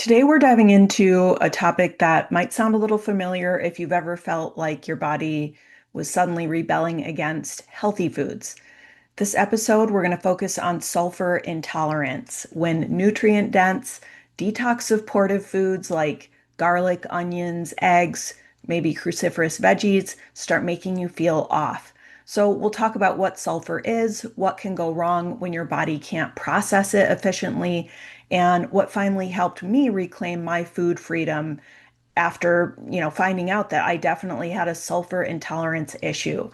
Today, we're diving into a topic that might sound a little familiar if you've ever felt like your body was suddenly rebelling against healthy foods. This episode, we're going to focus on sulfur intolerance, when nutrient dense, detox supportive foods like garlic, onions, eggs, maybe cruciferous veggies start making you feel off. So, we'll talk about what sulfur is, what can go wrong when your body can't process it efficiently, and what finally helped me reclaim my food freedom after, finding out that I definitely had a sulfur intolerance issue.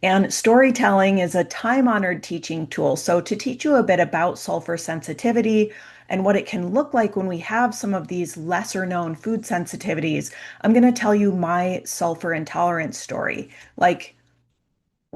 And storytelling is a time-honored teaching tool. So to teach you a bit about sulfur sensitivity and what it can look like when we have some of these lesser known food sensitivities, I'm going to tell you my sulfur intolerance story. Like,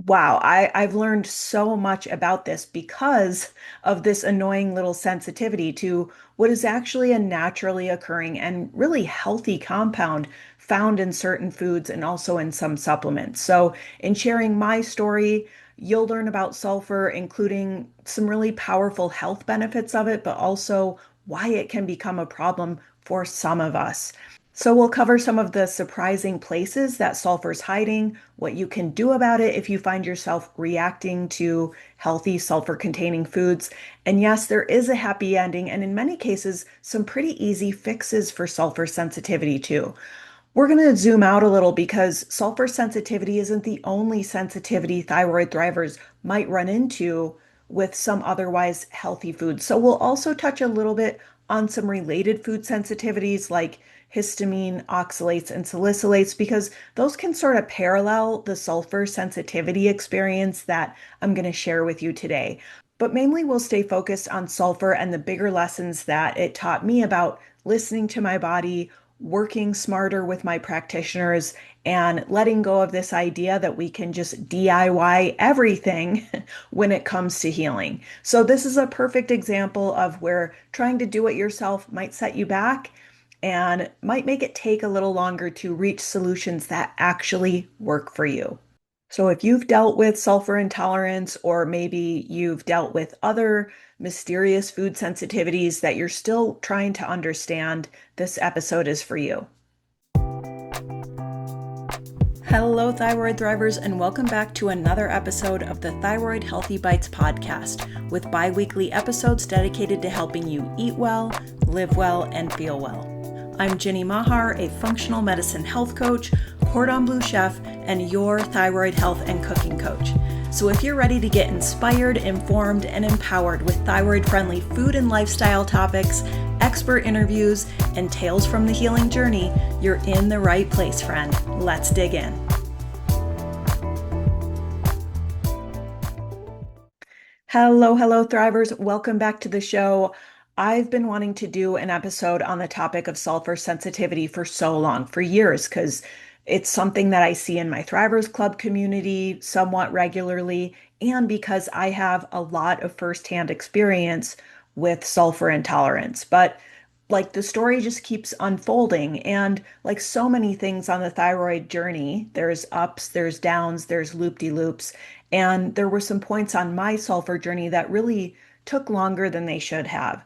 wow, I've learned so much about this because of this annoying little sensitivity to what is actually a naturally occurring and really healthy compound found in certain foods and also in some supplements. So, in sharing my story, you'll learn about sulfur, including some really powerful health benefits of it, but also why it can become a problem for some of us. So we'll cover some of the surprising places that sulfur's hiding, what you can do about it if you find yourself reacting to healthy sulfur-containing foods. And yes, there is a happy ending, and in many cases, some pretty easy fixes for sulfur sensitivity too. We're going to zoom out a little because sulfur sensitivity isn't the only sensitivity thyroid thrivers might run into with some otherwise healthy foods. So we'll also touch a little bit on some related food sensitivities like histamine, oxalates, and salicylates, because those can sort of parallel the sulfur sensitivity experience that I'm going to share with you today. But mainly, we'll stay focused on sulfur and the bigger lessons that it taught me about listening to my body, working smarter with my practitioners, and letting go of this idea that we can just DIY everything when it comes to healing. So, this is a perfect example of where trying to do it yourself might set you back and might make it take a little longer to reach solutions that actually work for you. So, if you've dealt with sulfur intolerance, or maybe you've dealt with other mysterious food sensitivities that you're still trying to understand, this episode is for you. Hello, Thyroid Thrivers, and welcome back to another episode of the Thyroid-Healthy Bites podcast, with bi-weekly episodes dedicated to helping you eat well, live well, and feel well. I'm Ginny Mahar, a functional medicine health coach, cordon bleu chef, and your thyroid health and cooking coach. So if you're ready to get inspired, informed, and empowered with thyroid-friendly food and lifestyle topics, expert interviews, and tales from the healing journey, you're in the right place, friend. Let's dig in. Hello, Thrivers. Welcome back to the show. I've been wanting to do an episode on the topic of sulfur sensitivity for so long, for years, because it's something that I see in my Thrivers Club community somewhat regularly, and because I have a lot of firsthand experience with sulfur intolerance. But like the story just keeps unfolding, and like so many things on the thyroid journey, there's ups, there's downs, there's loop-de-loops, and there were some points on my sulfur journey that really took longer than they should have.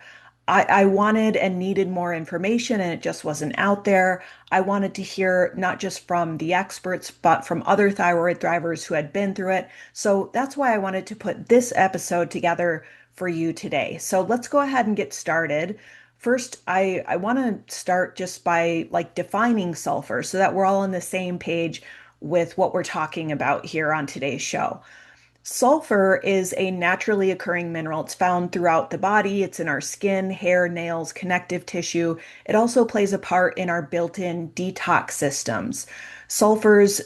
I wanted and needed more information, and it just wasn't out there. I wanted to hear not just from the experts, but from other thyroid thrivers who had been through it. So that's why I wanted to put this episode together for you today. So let's go ahead and get started. First, I want to start just by like defining sulfur so that we're all on the same page with what we're talking about here on today's show. Sulfur is a naturally occurring mineral. It's found throughout the body. It's in our skin, hair, nails, connective tissue. It also plays a part in our built-in detox systems. Sulfur's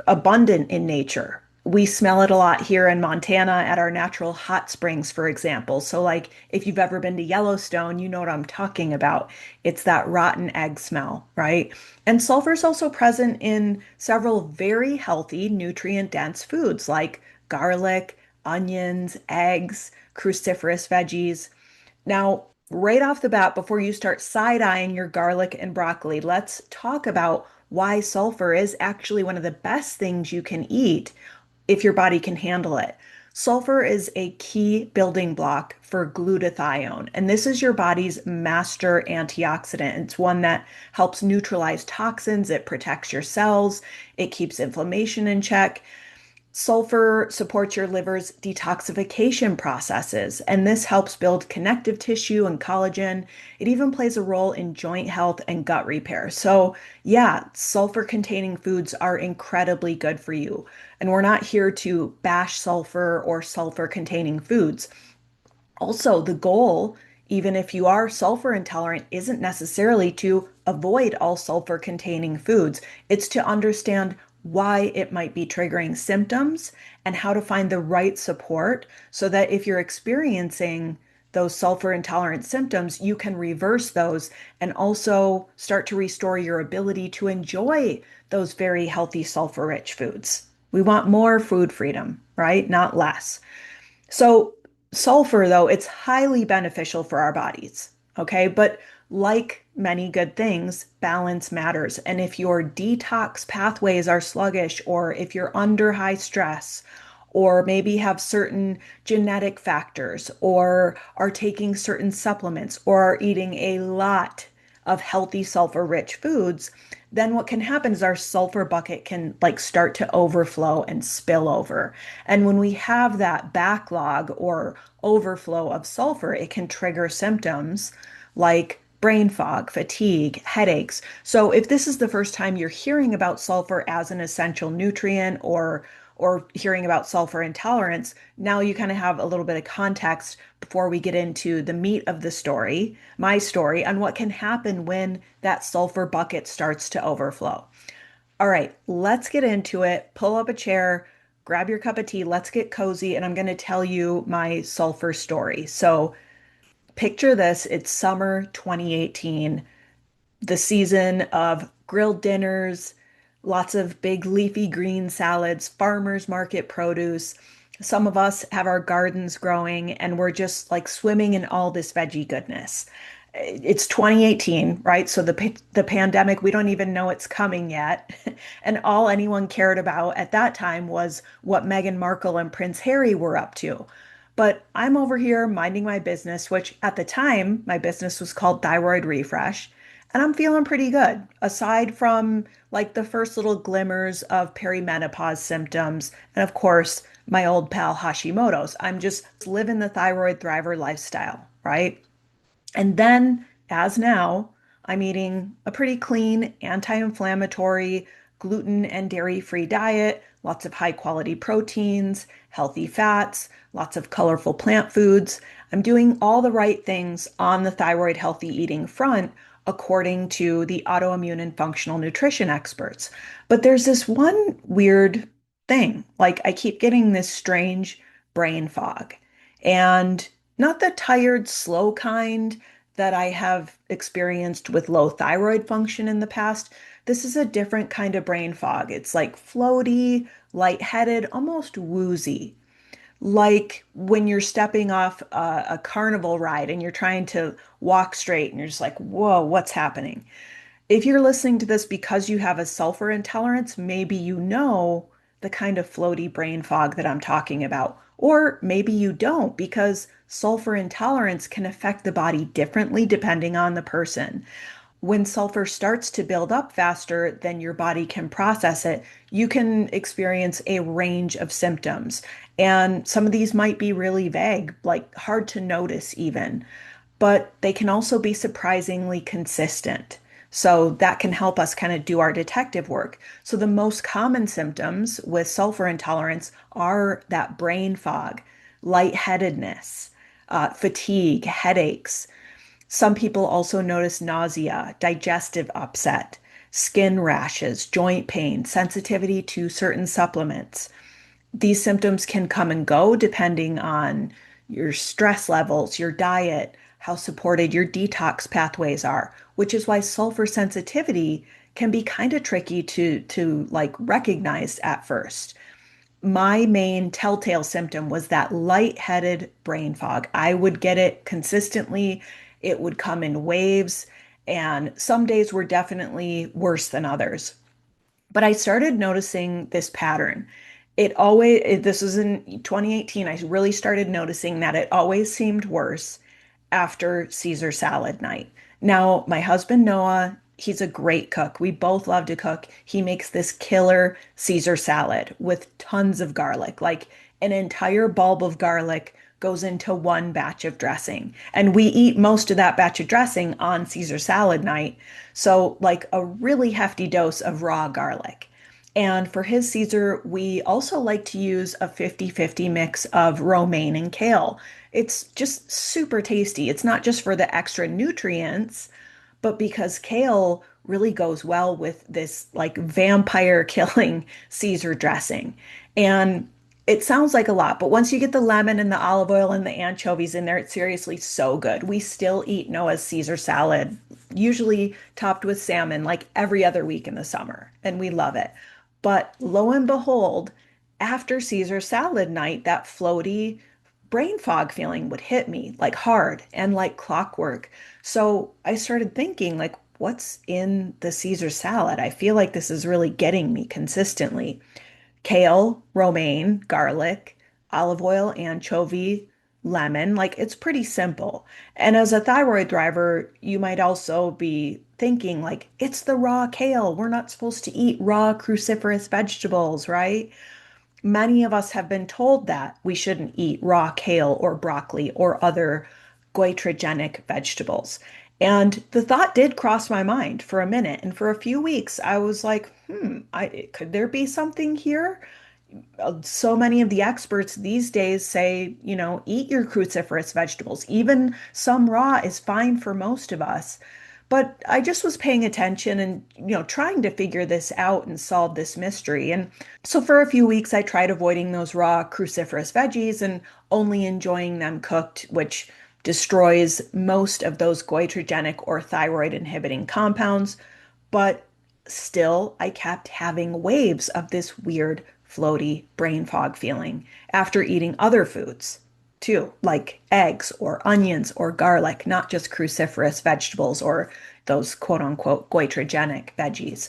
abundant in nature. We smell it a lot here in Montana at our natural hot springs, for example. So, like, if you've ever been to Yellowstone, you know what I'm talking about. It's that rotten egg smell, right? And sulfur is also present in several very healthy, nutrient-dense foods like garlic, onions, eggs, cruciferous veggies. Now, right off the bat, before you start side-eyeing your garlic and broccoli, let's talk about why sulfur is actually one of the best things you can eat if your body can handle it. Sulfur is a key building block for glutathione, and this is your body's master antioxidant. It's one that helps neutralize toxins, it protects your cells, it keeps inflammation in check. Sulfur supports your liver's detoxification processes, and this helps build connective tissue and collagen. It even plays a role in joint health and gut repair. So, yeah, sulfur containing foods are incredibly good for you. And we're not here to bash sulfur or sulfur containing foods. Also, the goal, even if you are sulfur intolerant, isn't necessarily to avoid all sulfur containing foods. It's to understand why it might be triggering symptoms and how to find the right support so that if you're experiencing those sulfur intolerant symptoms, you can reverse those and also start to restore your ability to enjoy those very healthy sulfur rich foods. We want more food freedom, right? Not less. So, sulfur, though, it's highly beneficial for our bodies. Okay. But like many good things, balance matters. And if your detox pathways are sluggish, or if you're under high stress, or maybe have certain genetic factors, or are taking certain supplements, or are eating a lot of healthy sulfur rich foods, then what can happen is our sulfur bucket can like start to overflow and spill over. And when we have that backlog or overflow of sulfur, it can trigger symptoms like brain fog, fatigue, headaches. So if this is the first time you're hearing about sulfur as an essential nutrient or hearing about sulfur intolerance, now you kind of have a little bit of context before we get into the meat of the story, my story, on what can happen when that sulfur bucket starts to overflow. All right, let's get into it. Pull up a chair, grab your cup of tea, let's get cozy, and I'm going to tell you my sulfur story. So, picture this, it's summer 2018, the season of grilled dinners, lots of big leafy green salads, farmers market produce. Some of us have our gardens growing and we're just like swimming in all this veggie goodness. It's 2018, right? So the pandemic, we don't even know it's coming yet. And all anyone cared about at that time was what Meghan Markle and Prince Harry were up to. But I'm over here minding my business, which at the time, my business was called Thyroid Refresh. And I'm feeling pretty good, aside from like the first little glimmers of perimenopause symptoms. And of course, my old pal Hashimoto's. I'm just living the thyroid thriver lifestyle, right? And then, as now, I'm eating a pretty clean, anti-inflammatory, gluten and dairy-free diet, lots of high-quality proteins, healthy fats, lots of colorful plant foods. I'm doing all the right things on the thyroid healthy eating front, according to the autoimmune and functional nutrition experts. But there's this one weird thing. Like, I keep getting this strange brain fog. And not the tired, slow kind that I have experienced with low thyroid function in the past. This is a different kind of brain fog. It's like floaty, lightheaded, almost woozy. Like when you're stepping off a carnival ride and you're trying to walk straight and you're just like, whoa, what's happening? If you're listening to this because you have a sulfur intolerance, maybe you know the kind of floaty brain fog that I'm talking about. Or maybe you don't, because sulfur intolerance can affect the body differently depending on the person. When sulfur starts to build up faster than your body can process it, you can experience a range of symptoms. And some of these might be really vague, like hard to notice even, but they can also be surprisingly consistent. So that can help us kind of do our detective work. So the most common symptoms with sulfur intolerance are that brain fog, lightheadedness, fatigue, headaches. Some people also notice nausea, digestive upset, skin rashes, joint pain, sensitivity to certain supplements. These symptoms can come and go depending on your stress levels, your diet, how supported your detox pathways are, which is why sulfur sensitivity can be kind of tricky to like recognize at first. My main telltale symptom was that lightheaded brain fog. I would get it consistently. It would come in waves, and some days were definitely worse than others. But I started noticing this pattern. This was in 2018. I really started noticing that it always seemed worse after Caesar salad night. Now, my husband Noah, he's a great cook. We both love to cook. He makes this killer Caesar salad with tons of garlic, like an entire bulb of garlic goes into one batch of dressing. And we eat most of that batch of dressing on Caesar salad night. So, like a really hefty dose of raw garlic. And for his Caesar, we also like to use a 50-50 mix of romaine and kale. It's just super tasty. It's not just for the extra nutrients, but because kale really goes well with this like vampire killing Caesar dressing. And it sounds like a lot, but once you get the lemon and the olive oil and the anchovies in there, it's seriously so good. We still eat Noah's Caesar salad, usually topped with salmon, like every other week in the summer, and we love it. But lo and behold, after Caesar salad night, that floaty brain fog feeling would hit me like hard and like clockwork. So I started thinking, like, what's in the Caesar salad? I feel like this is really getting me consistently. Kale, romaine, garlic, olive oil, anchovy, lemon. Like it's pretty simple. And as a thyroid driver, you might also be thinking, like, it's the raw kale. We're not supposed to eat raw cruciferous vegetables, right? Many of us have been told that we shouldn't eat raw kale or broccoli or other goitrogenic vegetables. And the thought did cross my mind for a minute. And for a few weeks, I was like, could there be something here? So many of the experts these days say, eat your cruciferous vegetables. Even some raw is fine for most of us. But I just was paying attention and, trying to figure this out and solve this mystery. And so for a few weeks, I tried avoiding those raw cruciferous veggies and only enjoying them cooked, which destroys most of those goitrogenic or thyroid inhibiting compounds. But still, I kept having waves of this weird, floaty brain fog feeling after eating other foods too, like eggs or onions or garlic, not just cruciferous vegetables or those quote unquote goitrogenic veggies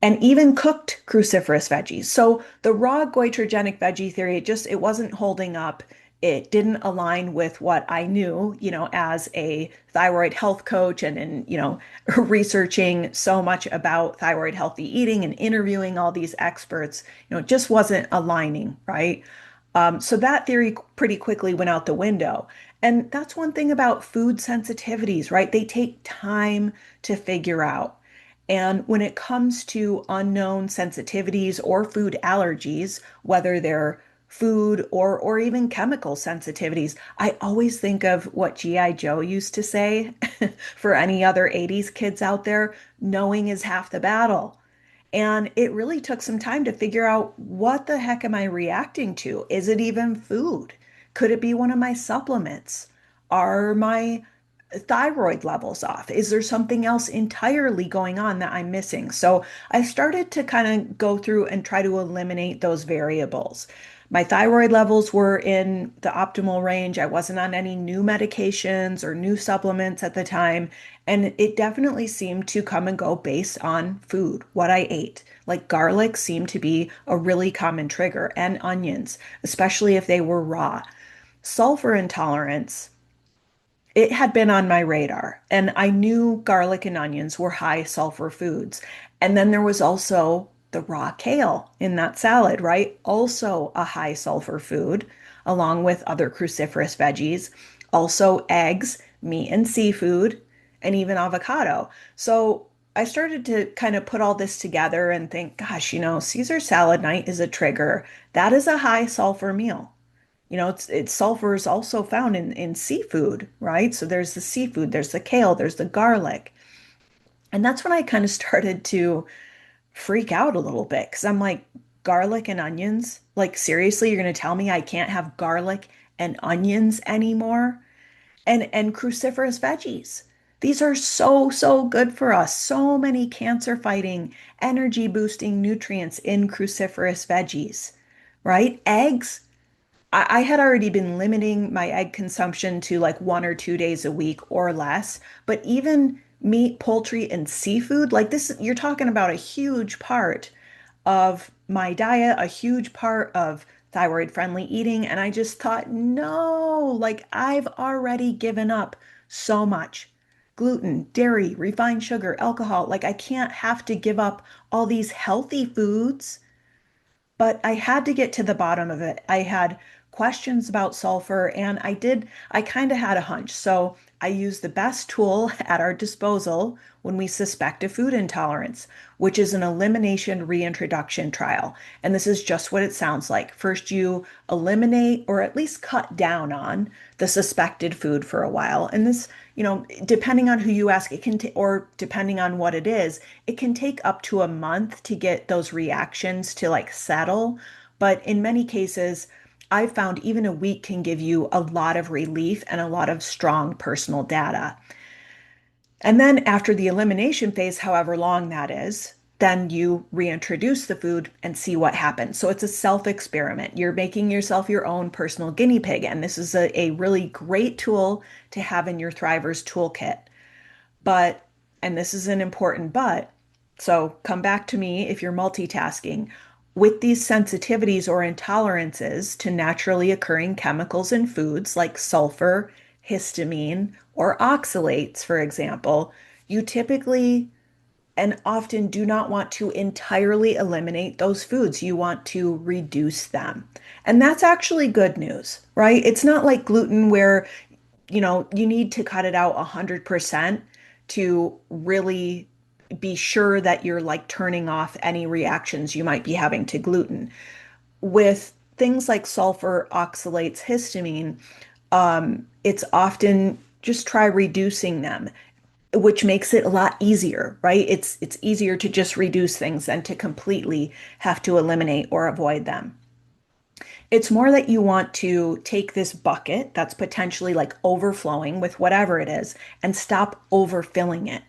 and even cooked cruciferous veggies. So the raw goitrogenic veggie theory, it wasn't holding up. It didn't align with what I knew, as a thyroid health coach and researching so much about thyroid healthy eating and interviewing all these experts, it just wasn't aligning, right? So that theory pretty quickly went out the window. And that's one thing about food sensitivities, right? They take time to figure out. And when it comes to unknown sensitivities or food allergies, whether they're food or even chemical sensitivities, I always think of what G.I. Joe used to say for any other 80s kids out there, knowing is half the battle. And it really took some time to figure out what the heck am I reacting to? Is it even food? Could it be one of my supplements? Are my thyroid levels off? Is there something else entirely going on that I'm missing? So I started to kind of go through and try to eliminate those variables. My thyroid levels were in the optimal range. I wasn't on any new medications or new supplements at the time. And it definitely seemed to come and go based on food, what I ate. Like garlic seemed to be a really common trigger, and onions, especially if they were raw. Sulfur intolerance, it had been on my radar, and I knew garlic and onions were high sulfur foods. And then there was also the raw kale in that salad, right? Also a high sulfur food, along with other cruciferous veggies, also eggs, meat and seafood, and even avocado. So I started to kind of put all this together and think, gosh, Caesar salad night is a trigger. That is a high sulfur meal. It's sulfur is also found in seafood, right? So there's the seafood, there's the kale, there's the garlic. And that's when I kind of started to freak out a little bit because I'm like, garlic and onions? Like, seriously, you're going to tell me I can't have garlic and onions anymore? And cruciferous veggies. These are so, so good for us. So many cancer fighting, energy boosting nutrients in cruciferous veggies, right? Eggs. I had already been limiting my egg consumption to like 1 or 2 days a week or less, but even meat, poultry, and seafood, like this, you're talking about a huge part of my diet, a huge part of thyroid friendly eating. And I just thought, no, like I've already given up so much gluten, dairy, refined sugar, alcohol. Like I can't have to give up all these healthy foods, but I had to get to the bottom of it. I had questions about sulfur and I kind of had a hunch. So I used the best tool at our disposal when we suspect a food intolerance, which is an elimination reintroduction trial. And this is just what it sounds like. First, you eliminate or at least cut down on the suspected food for a while. And this, depending on who you ask, or depending on what it can take up to a month to get those reactions to like settle. But in many cases, I've found even a week can give you a lot of relief and a lot of strong personal data. And then after the elimination phase, however long that is, then you reintroduce the food and see what happens. So it's a self experiment. You're making yourself your own personal guinea pig. And this is a really great tool to have in your Thrivers toolkit. But, and this is an important but, so come back to me if you're multitasking. With these sensitivities or intolerances to naturally occurring chemicals in foods like sulfur, histamine, or oxalates, for example, you typically and often do not want to entirely eliminate those foods. You want to reduce them. And that's actually good news, right? It's not like gluten where you need to cut it out 100% to really be sure that you're like turning off any reactions you might be having to gluten. With things like sulfur, oxalates, histamine, it's often just try reducing them, which makes it a lot easier, right? It's easier to just reduce things than to completely have to eliminate or avoid them. It's more that you want to take this bucket that's potentially like overflowing with whatever it is and stop overfilling it.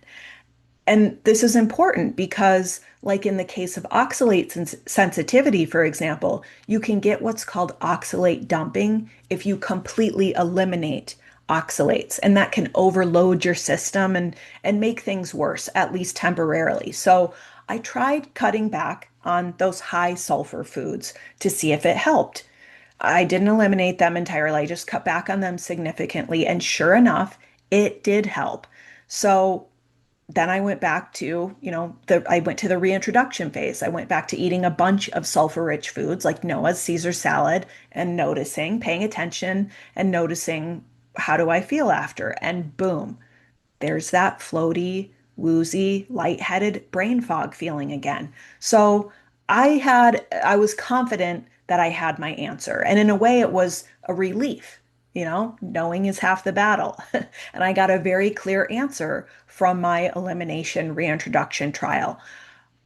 And this is important because, like in the case of oxalate sensitivity, for example, you can get what's called oxalate dumping if you completely eliminate oxalates, and that can overload your system and make things worse, at least temporarily. So I tried cutting back on those high sulfur foods to see if it helped. I didn't eliminate them entirely. I just cut back on them significantly. And sure enough, it did help. So then I went back to, I went to the reintroduction phase. I went back to eating a bunch of sulfur-rich foods like Noah's Caesar salad and noticing, paying attention and noticing how do I feel after? And boom, there's that floaty, woozy, lightheaded brain fog feeling again. So I was confident that I had my answer. And in a way, it was a relief. Knowing is half the battle. And I got a very clear answer from my elimination reintroduction trial.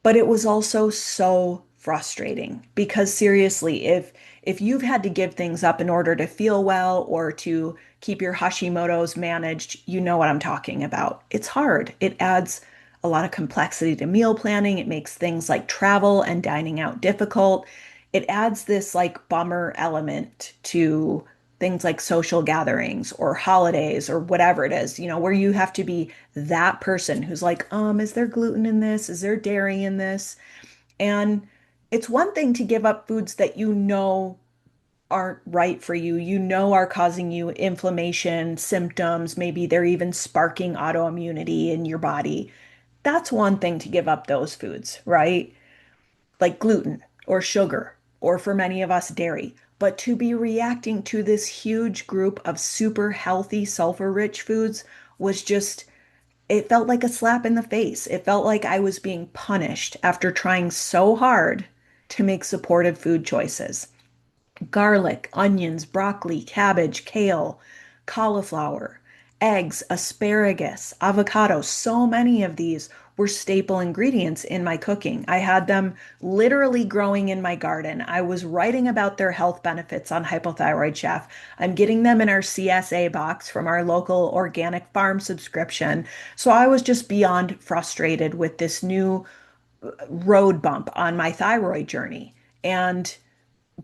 But it was also so frustrating because seriously, if you've had to give things up in order to feel well or to keep your Hashimoto's managed, you know what I'm talking about. It's hard. It adds a lot of complexity to meal planning. It makes things like travel and dining out difficult. It adds this like bummer element to things like social gatherings or holidays or whatever it is, where you have to be that person who's like, is there gluten in this? Is there dairy in this? And it's one thing to give up foods that you know aren't right for you, are causing you inflammation, symptoms, maybe they're even sparking autoimmunity in your body. That's one thing to give up those foods, right? Like gluten or sugar, or for many of us, dairy. But to be reacting to this huge group of super healthy sulfur rich foods was just, it felt like a slap in the face. It felt like I was being punished after trying so hard to make supportive food choices. Garlic, onions, broccoli, cabbage, kale, cauliflower, eggs, asparagus, avocado. So many of these were staple ingredients in my cooking. I had them literally growing in my garden. I was writing about their health benefits on Hypothyroid Chef. I'm getting them in our CSA box from our local organic farm subscription. So I was just beyond frustrated with this new road bump on my thyroid journey. And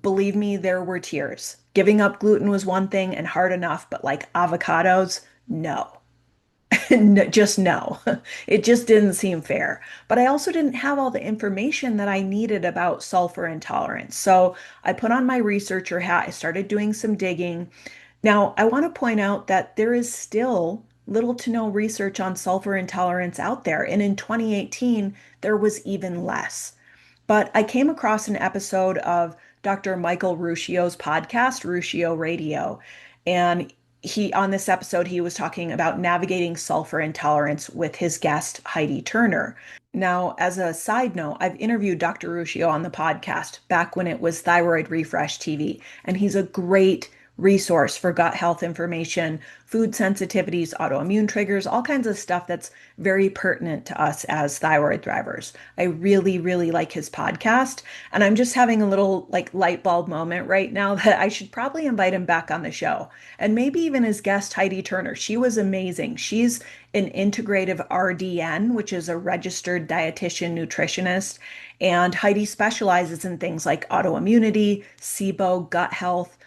believe me, there were tears. Giving up gluten was one thing and hard enough, but like avocados, no. Just no. It just didn't seem fair. But I also didn't have all the information that I needed about sulfur intolerance. So I put on my researcher hat. I started doing some digging. Now, I want to point out that there is still little to no research on sulfur intolerance out there. And in 2018, there was even less. But I came across an episode of Dr. Michael Ruscio's podcast, Ruscio Radio, and on this episode he was talking about navigating sulfur intolerance with his guest Heidi Turner. Now, as a side note, I've interviewed Dr. Ruscio on the podcast back when it was Thyroid Refresh TV, and he's a great resource for gut health information, food sensitivities, autoimmune triggers, all kinds of stuff that's very pertinent to us as thyroid thrivers. I really, really like his podcast. And I'm just having a little like light bulb moment right now that I should probably invite him back on the show. And maybe even his guest, Heidi Turner. She was amazing. She's an integrative RDN, which is a registered dietitian nutritionist. And Heidi specializes in things like autoimmunity, SIBO, gut health,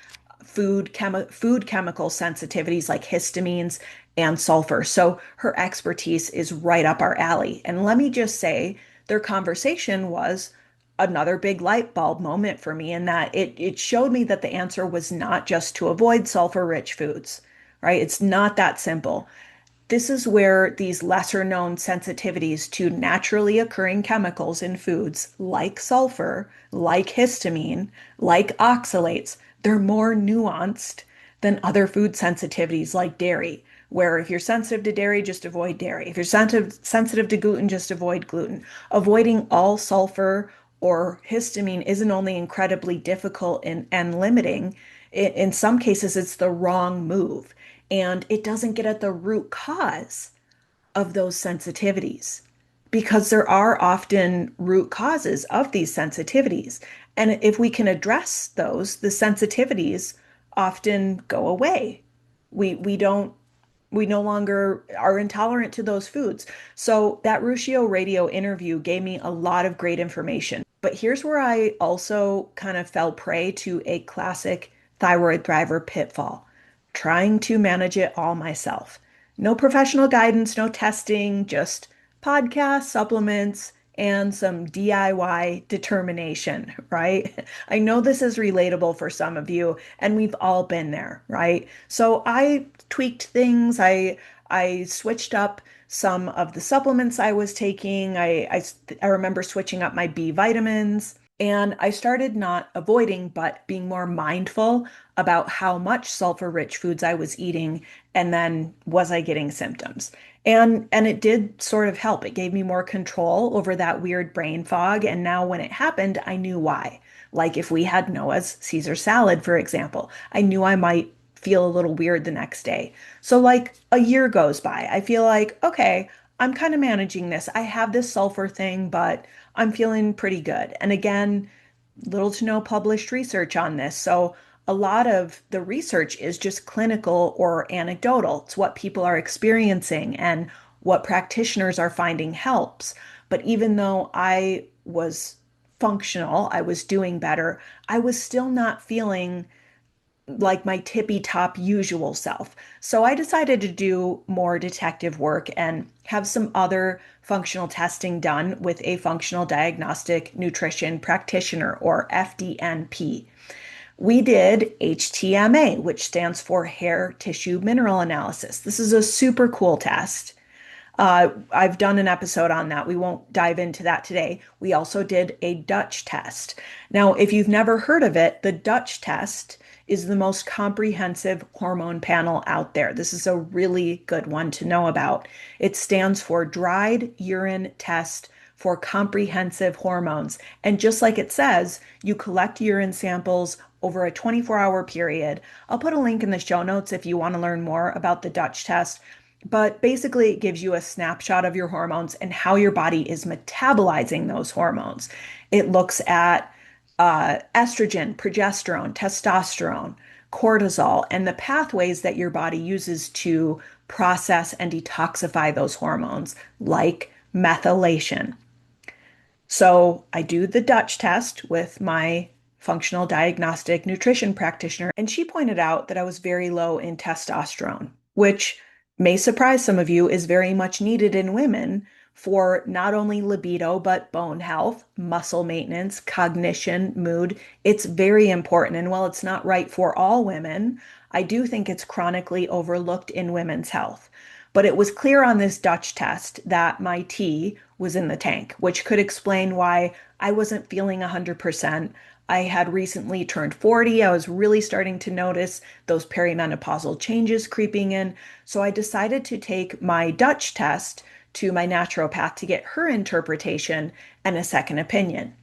food chemical sensitivities like histamines and sulfur. So her expertise is right up our alley. And let me just say, their conversation was another big light bulb moment for me in that it showed me that the answer was not just to avoid sulfur rich foods, right? It's not that simple. This is where these lesser known sensitivities to naturally occurring chemicals in foods like sulfur, like histamine, like oxalates, they're more nuanced than other food sensitivities like dairy, where if you're sensitive to dairy, just avoid dairy. If you're sensitive to gluten, just avoid gluten. Avoiding all sulfur or histamine isn't only incredibly difficult and limiting, in some cases, it's the wrong move and it doesn't get at the root cause of those sensitivities because there are often root causes of these sensitivities. And if we can address those, the sensitivities often go away. We don't we no longer are intolerant to those foods. So that Ruscio radio interview gave me a lot of great information. But here's where I also kind of fell prey to a classic thyroid thriver pitfall, trying to manage it all myself. No professional guidance, no testing, just podcasts, supplements, and some DIY determination, right? I know this is relatable for some of you, and we've all been there, right? So I tweaked things. I switched up some of the supplements I was taking. I remember switching up my B vitamins. And I started not avoiding, but being more mindful about how much sulfur-rich foods I was eating, and then was I getting symptoms? And it did sort of help. It gave me more control over that weird brain fog. And now when it happened, I knew why. Like if we had Noah's Caesar salad, for example, I knew I might feel a little weird the next day. So like a year goes by, I feel like, okay, I'm kind of managing this. I have this sulfur thing, but I'm feeling pretty good. And again, little to no published research on this. So a lot of the research is just clinical or anecdotal. It's what people are experiencing and what practitioners are finding helps. But even though I was functional, I was doing better, I was still not feeling like my tippy top usual self. So I decided to do more detective work and have some other functional testing done with a functional diagnostic nutrition practitioner or FDNP. We did HTMA, which stands for hair tissue mineral analysis. This is a super cool test. I've done an episode on that. We won't dive into that today. We also did a Dutch test. Now, if you've never heard of it, the Dutch test is the most comprehensive hormone panel out there. This is a really good one to know about. It stands for Dried Urine Test for Comprehensive Hormones. And just like it says, you collect urine samples over a 24-hour period. I'll put a link in the show notes if you want to learn more about the Dutch test. But basically, it gives you a snapshot of your hormones and how your body is metabolizing those hormones. It looks at estrogen, progesterone, testosterone, cortisol, and the pathways that your body uses to process and detoxify those hormones, like methylation. So I do the Dutch test with my functional diagnostic nutrition practitioner, and she pointed out that I was very low in testosterone, which may surprise some of you, is very much needed in women for not only libido, but bone health, muscle maintenance, cognition, mood. It's very important. And while it's not right for all women, I do think it's chronically overlooked in women's health. But it was clear on this Dutch test that my T was in the tank, which could explain why I wasn't feeling 100%. I had recently turned 40. I was really starting to notice those perimenopausal changes creeping in. So I decided to take my Dutch test to my naturopath to get her interpretation and a second opinion.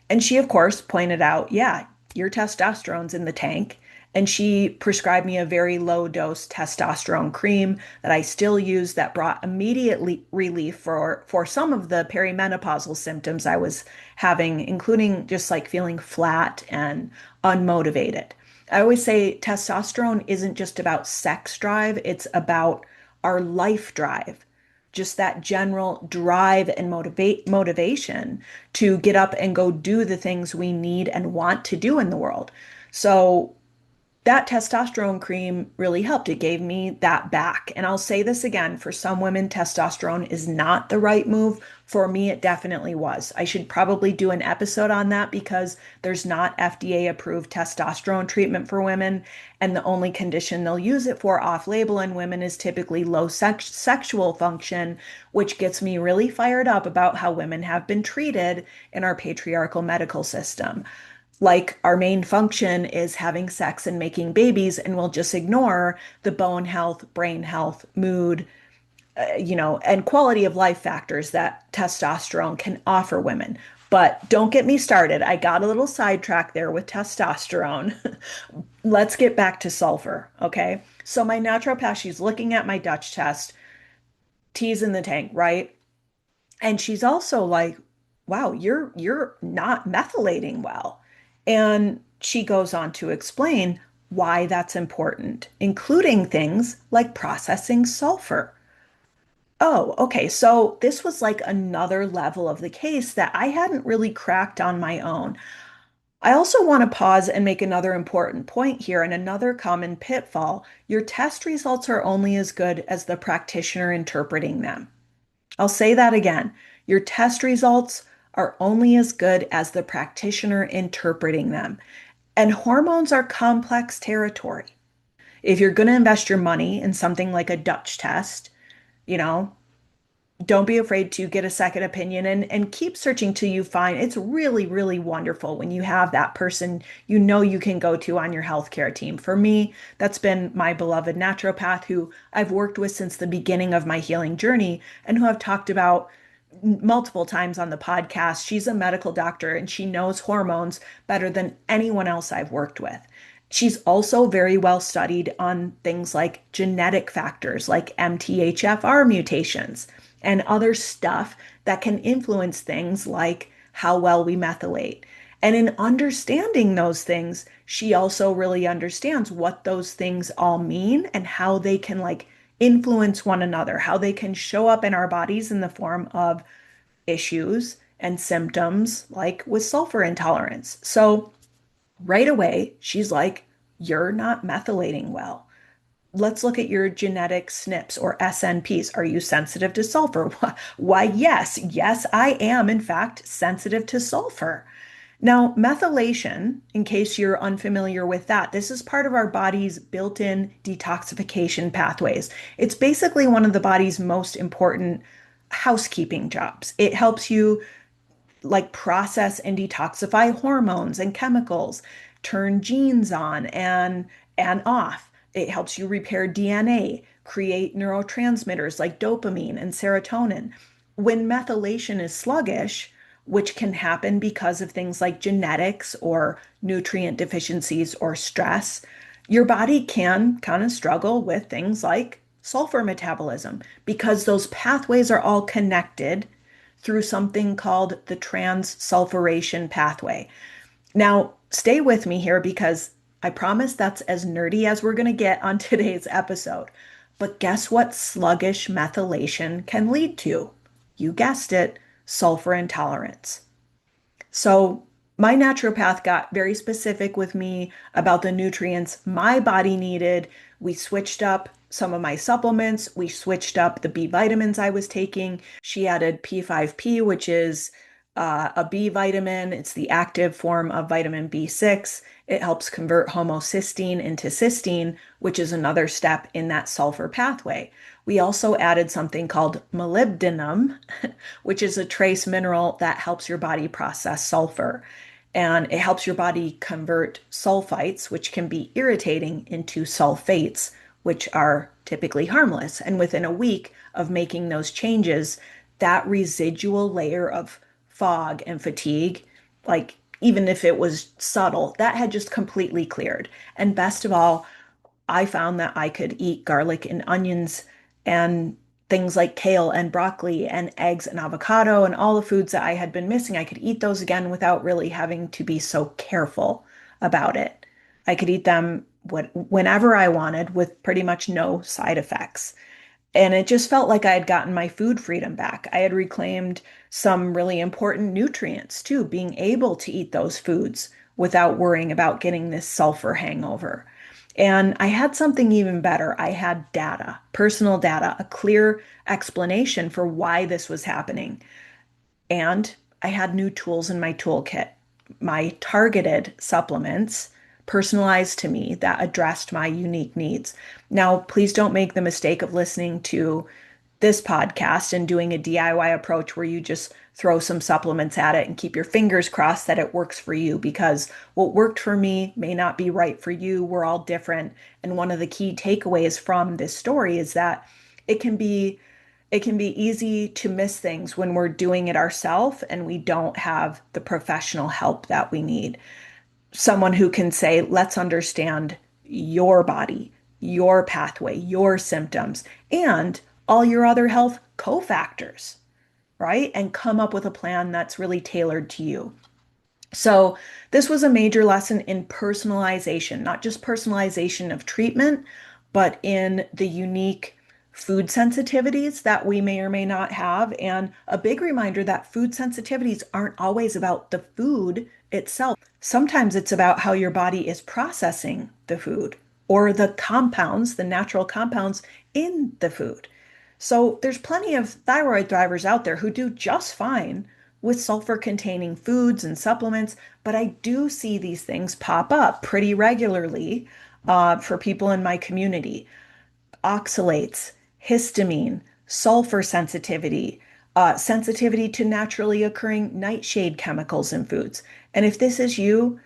And she, of course, pointed out, yeah, your testosterone's in the tank. And she prescribed me a very low dose testosterone cream that I still use that brought immediate relief for some of the perimenopausal symptoms I was having, including just like feeling flat and unmotivated. I always say testosterone isn't just about sex drive, it's about our life drive, just that general drive and motivation to get up and go do the things we need and want to do in the world. So that testosterone cream really helped. It gave me that back. And I'll say this again, for some women, testosterone is not the right move. For me, it definitely was. I should probably do an episode on that because there's not FDA approved testosterone treatment for women. And the only condition they'll use it for off label in women is typically low sexual function, which gets me really fired up about how women have been treated in our patriarchal medical system. Like our main function is having sex and making babies, and we'll just ignore the bone health, brain health, mood, and quality of life factors that testosterone can offer women. But don't get me started. I got a little sidetracked there with testosterone. Let's get back to sulfur, okay? So my naturopath, she's looking at my Dutch test, T's in the tank, right? And she's also like, wow, you're not methylating well. And she goes on to explain why that's important, including things like processing sulfur. Oh, okay. So this was like another level of the case that I hadn't really cracked on my own. I also want to pause and make another important point here and another common pitfall. Your test results are only as good as the practitioner interpreting them. I'll say that again. Your test results are only as good as the practitioner interpreting them. And hormones are complex territory. If you're going to invest your money in something like a Dutch test, you know, don't be afraid to get a second opinion and keep searching till you find it's really, really wonderful when you have that person you can go to on your healthcare team. For me, that's been my beloved naturopath who I've worked with since the beginning of my healing journey and who I've talked about multiple times on the podcast. She's a medical doctor and she knows hormones better than anyone else I've worked with. She's also very well studied on things like genetic factors like MTHFR mutations and other stuff that can influence things like how well we methylate. And in understanding those things, she also really understands what those things all mean and how they can like influence one another, how they can show up in our bodies in the form of issues and symptoms like with sulfur intolerance. So right away, she's like, you're not methylating well. Let's look at your genetic SNPs or SNPs. Are you sensitive to sulfur? Why, yes. Yes, I am, in fact, sensitive to sulfur. Now, methylation, in case you're unfamiliar with that, this is part of our body's built-in detoxification pathways. It's basically one of the body's most important housekeeping jobs. It helps you like process and detoxify hormones and chemicals, turn genes on and off. It helps you repair DNA, create neurotransmitters like dopamine and serotonin. When methylation is sluggish, which can happen because of things like genetics or nutrient deficiencies or stress, your body can kind of struggle with things like sulfur metabolism because those pathways are all connected through something called the transsulfuration pathway. Now, stay with me here because I promise that's as nerdy as we're going to get on today's episode. But guess what sluggish methylation can lead to? You guessed it, sulfur intolerance. So, my naturopath got very specific with me about the nutrients my body needed. We switched up some of my supplements. We switched up the B vitamins I was taking. She added P5P, which is a B vitamin. It's the active form of vitamin B6. It helps convert homocysteine into cysteine, which is another step in that sulfur pathway. We also added something called molybdenum, which is a trace mineral that helps your body process sulfur. And it helps your body convert sulfites, which can be irritating, into sulfates, which are typically harmless. And within a week of making those changes, that residual layer of fog and fatigue, like even if it was subtle, that had just completely cleared. And best of all, I found that I could eat garlic and onions and things like kale and broccoli and eggs and avocado and all the foods that I had been missing. I could eat those again without really having to be so careful about it. I could eat them whenever I wanted with pretty much no side effects. And it just felt like I had gotten my food freedom back. I had reclaimed some really important nutrients too, being able to eat those foods without worrying about getting this sulfur hangover. And I had something even better. I had data, personal data, a clear explanation for why this was happening. And I had new tools in my toolkit, my targeted supplements personalized to me that addressed my unique needs. Now, please don't make the mistake of listening to this podcast and doing a DIY approach where you just throw some supplements at it and keep your fingers crossed that it works for you, because what worked for me may not be right for you. We're all different. And one of the key takeaways from this story is that it can be it can be easy to miss things when we're doing it ourselves and we don't have the professional help that we need. Someone who can say, let's understand your body, your pathway, your symptoms, and all your other health cofactors, right? And come up with a plan that's really tailored to you. So, this was a major lesson in personalization, not just personalization of treatment, but in the unique food sensitivities that we may or may not have. And a big reminder that food sensitivities aren't always about the food itself. Sometimes it's about how your body is processing the food or the compounds, the natural compounds in the food. So there's plenty of thyroid thrivers out there who do just fine with sulfur containing foods and supplements, but I do see these things pop up pretty regularly for people in my community. Oxalates, histamine, sulfur sensitivity, sensitivity to naturally occurring nightshade chemicals in foods. And if this is you,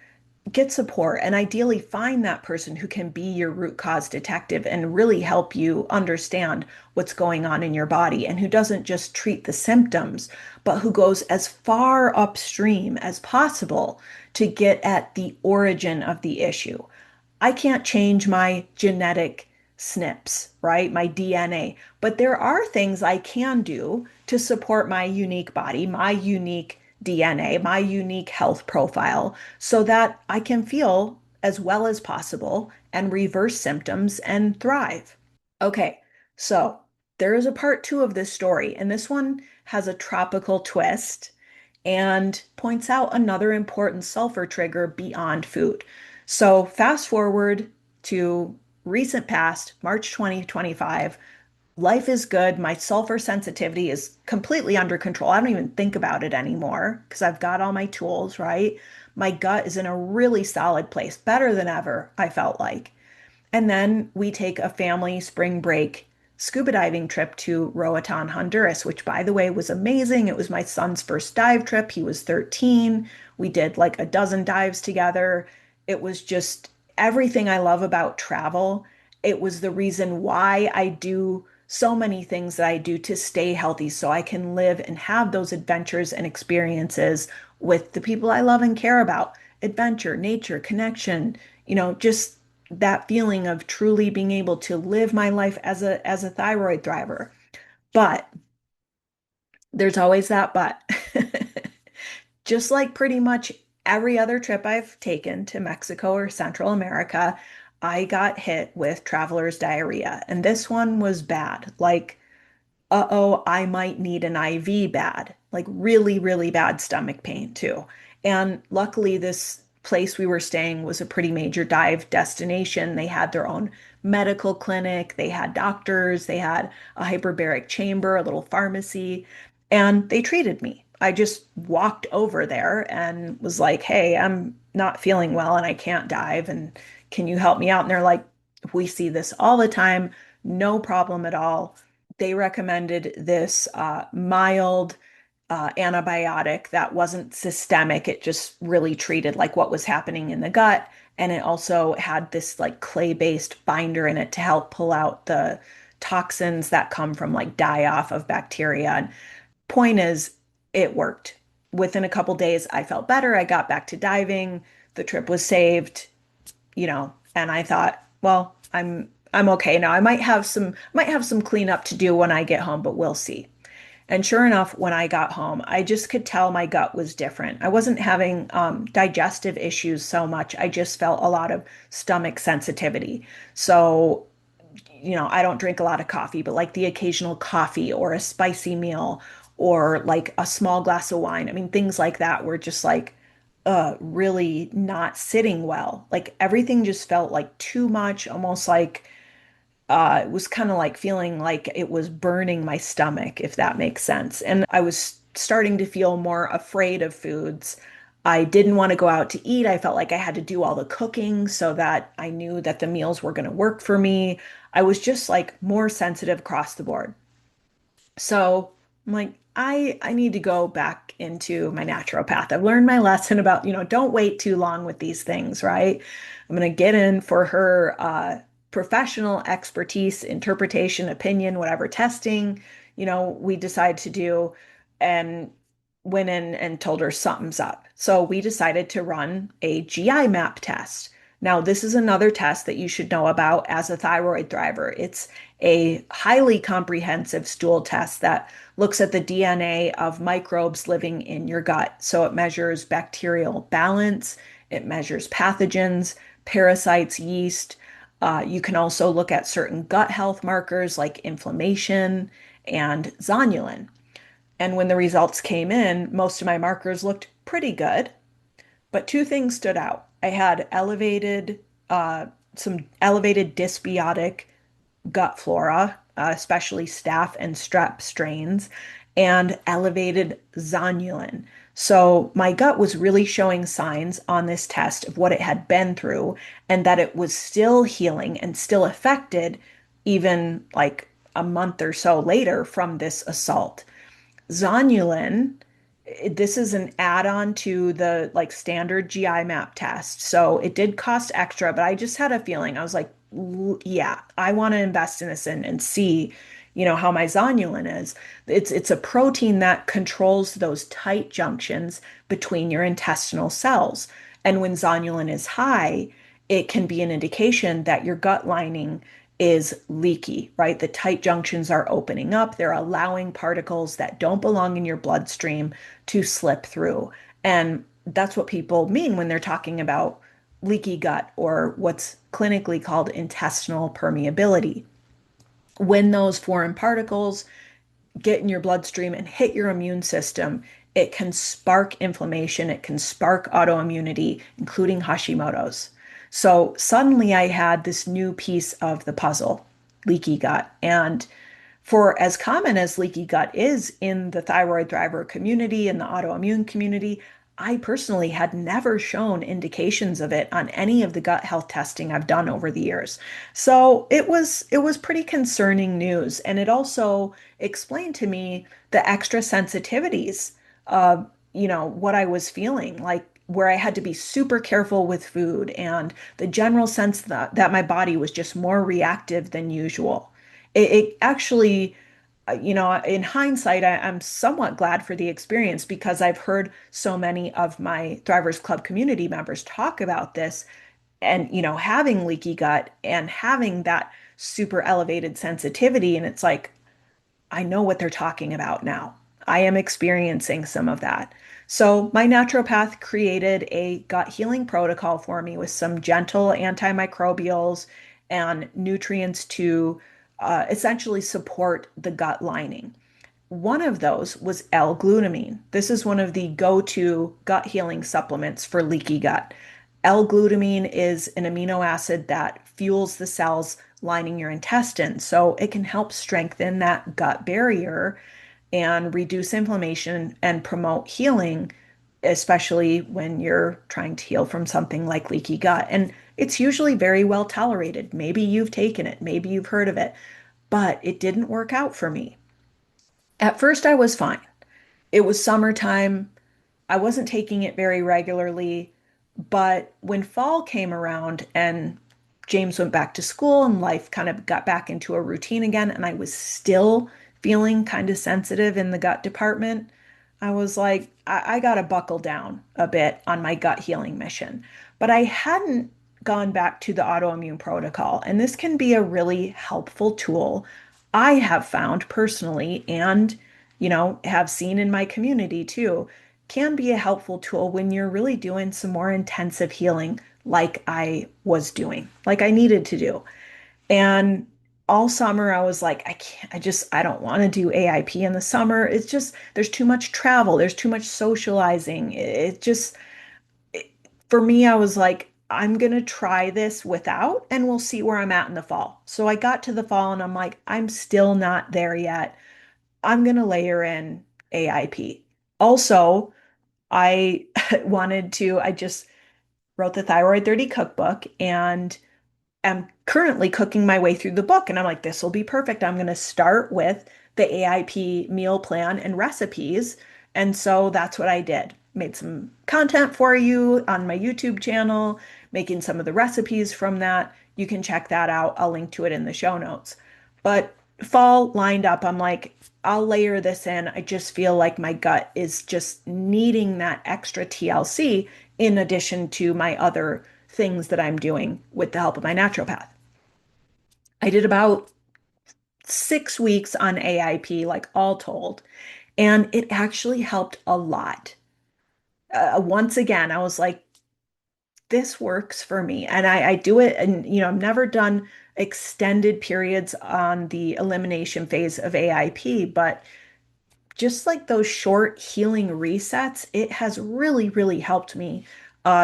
get support and ideally find that person who can be your root cause detective and really help you understand what's going on in your body, and who doesn't just treat the symptoms, but who goes as far upstream as possible to get at the origin of the issue. I can't change my genetic SNPs, right? My DNA, but there are things I can do to support my unique body, my unique DNA, my unique health profile, so that I can feel as well as possible and reverse symptoms and thrive. Okay, so there is a part two of this story, and this one has a tropical twist and points out another important sulfur trigger beyond food. So, fast forward to recent past, March 2025. Life is good. My sulfur sensitivity is completely under control. I don't even think about it anymore because I've got all my tools, right? My gut is in a really solid place, better than ever, I felt like. And then we take a family spring break scuba diving trip to Roatan, Honduras, which, by the way, was amazing. It was my son's first dive trip. He was 13. We did like a dozen dives together. It was just everything I love about travel. It was the reason why I do so many things that I do to stay healthy so I can live and have those adventures and experiences with the people I love and care about. Adventure, nature, connection, just that feeling of truly being able to live my life as a thyroid thriver. But there's always that but. Just like pretty much every other trip I've taken to Mexico or Central America, I got hit with traveler's diarrhea. And this one was bad. Like, uh-oh, I might need an IV bad. Like really, really bad stomach pain too. And luckily, this place we were staying was a pretty major dive destination. They had their own medical clinic, they had doctors, they had a hyperbaric chamber, a little pharmacy, and they treated me. I just walked over there and was like, "Hey, I'm not feeling well and I can't dive, and can you help me out?" And they're like, "We see this all the time, no problem at all." They recommended this mild antibiotic that wasn't systemic. It just really treated like what was happening in the gut. And it also had this like clay-based binder in it to help pull out the toxins that come from like die-off of bacteria. And point is, it worked. Within a couple days, I felt better. I got back to diving. The trip was saved, and I thought, well, I'm okay now. I might have some cleanup to do when I get home, but we'll see. And sure enough, when I got home, I just could tell my gut was different. I wasn't having digestive issues so much. I just felt a lot of stomach sensitivity. So, I don't drink a lot of coffee, but like the occasional coffee or a spicy meal or like a small glass of wine. I mean, things like that were just like really not sitting well. Like everything just felt like too much, almost like it was kind of like feeling like it was burning my stomach, if that makes sense. And I was starting to feel more afraid of foods. I didn't want to go out to eat. I felt like I had to do all the cooking so that I knew that the meals were going to work for me. I was just like more sensitive across the board. So I'm like, I need to go back into my naturopath. I've learned my lesson about, don't wait too long with these things, right? I'm going to get in for her professional expertise, interpretation, opinion, whatever testing, we decide to do, and went in and told her something's up. So we decided to run a GI map test. Now, this is another test that you should know about as a thyroid thriver. It's a highly comprehensive stool test that looks at the DNA of microbes living in your gut. So it measures bacterial balance, it measures pathogens, parasites, yeast. You can also look at certain gut health markers like inflammation and zonulin. And when the results came in, most of my markers looked pretty good. But two things stood out. I had uh, some elevated dysbiotic gut flora, especially staph and strep strains, and elevated zonulin. So my gut was really showing signs on this test of what it had been through and that it was still healing and still affected even like a month or so later from this assault. Zonulin, this is an add-on to the like standard GI map test. So it did cost extra, but I just had a feeling. I was like, Yeah, I want to invest in this and see, how my zonulin is." It's a protein that controls those tight junctions between your intestinal cells. And when zonulin is high, it can be an indication that your gut lining is leaky, right? The tight junctions are opening up. They're allowing particles that don't belong in your bloodstream to slip through. And that's what people mean when they're talking about leaky gut or what's clinically called intestinal permeability. When those foreign particles get in your bloodstream and hit your immune system, it can spark inflammation, it can spark autoimmunity, including Hashimoto's. So suddenly I had this new piece of the puzzle, leaky gut. And for as common as leaky gut is in the thyroid thriver community and the autoimmune community, I personally had never shown indications of it on any of the gut health testing I've done over the years. So it was pretty concerning news, and it also explained to me the extra sensitivities of, what I was feeling, like where I had to be super careful with food and the general sense that my body was just more reactive than usual. It actually, in hindsight, I'm somewhat glad for the experience because I've heard so many of my Thrivers Club community members talk about this and, having leaky gut and having that super elevated sensitivity. And it's like, I know what they're talking about now. I am experiencing some of that. So, my naturopath created a gut healing protocol for me with some gentle antimicrobials and nutrients to essentially support the gut lining. One of those was L-glutamine. This is one of the go-to gut healing supplements for leaky gut. L-glutamine is an amino acid that fuels the cells lining your intestines. So it can help strengthen that gut barrier and reduce inflammation and promote healing, especially when you're trying to heal from something like leaky gut. And it's usually very well tolerated. Maybe you've taken it, maybe you've heard of it, but it didn't work out for me. At first, I was fine. It was summertime. I wasn't taking it very regularly, but when fall came around and James went back to school and life kind of got back into a routine again, and I was still feeling kind of sensitive in the gut department, I was like, I got to buckle down a bit on my gut healing mission. But I hadn't gone back to the autoimmune protocol, and this can be a really helpful tool I have found personally and have seen in my community too, can be a helpful tool when you're really doing some more intensive healing like I was doing, like I needed to do. And all summer I was like, I can't, I don't want to do AIP in the summer. It's just, there's too much travel, there's too much socializing. For me, I was like, I'm going to try this without, and we'll see where I'm at in the fall. So I got to the fall and I'm like, I'm still not there yet. I'm going to layer in AIP. Also, I I just wrote the Thyroid 30 cookbook and am currently cooking my way through the book. And I'm like, this will be perfect. I'm going to start with the AIP meal plan and recipes. And so that's what I did. Made some content for you on my YouTube channel, making some of the recipes from that. You can check that out. I'll link to it in the show notes. But fall lined up, I'm like, I'll layer this in. I just feel like my gut is just needing that extra TLC in addition to my other things that I'm doing with the help of my naturopath. I did about 6 weeks on AIP, like all told, and it actually helped a lot. Once again, I was like, this works for me. And I do it, and I've never done extended periods on the elimination phase of AIP, but just like those short healing resets, it has really, really helped me.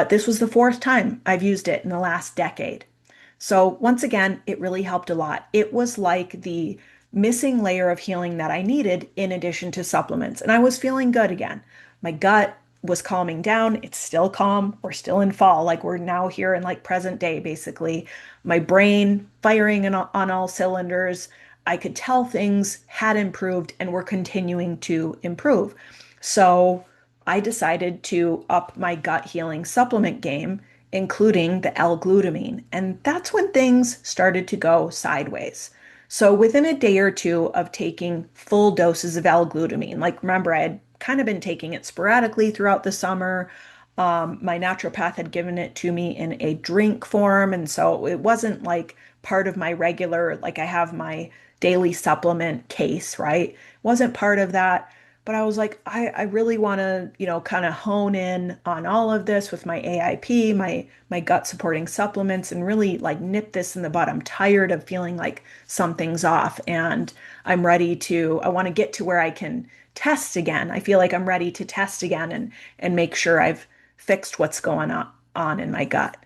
This was the fourth time I've used it in the last decade. So, once again, it really helped a lot. It was like the missing layer of healing that I needed in addition to supplements. And I was feeling good again. My gut was calming down. It's still calm. We're still in fall. Like we're now here in like present day, basically. My brain firing on all cylinders. I could tell things had improved and were continuing to improve. So I decided to up my gut healing supplement game, including the L-glutamine. And that's when things started to go sideways. So within a day or two of taking full doses of L-glutamine, like remember, I had kind of been taking it sporadically throughout the summer. My naturopath had given it to me in a drink form. And so it wasn't like part of my regular, like I have my daily supplement case, right? It wasn't part of that. But I was like, I really want to, kind of hone in on all of this with my AIP, my gut supporting supplements, and really like nip this in the bud. I'm tired of feeling like something's off, and I want to get to where I can test again. I feel like I'm ready to test again and make sure I've fixed what's going on in my gut.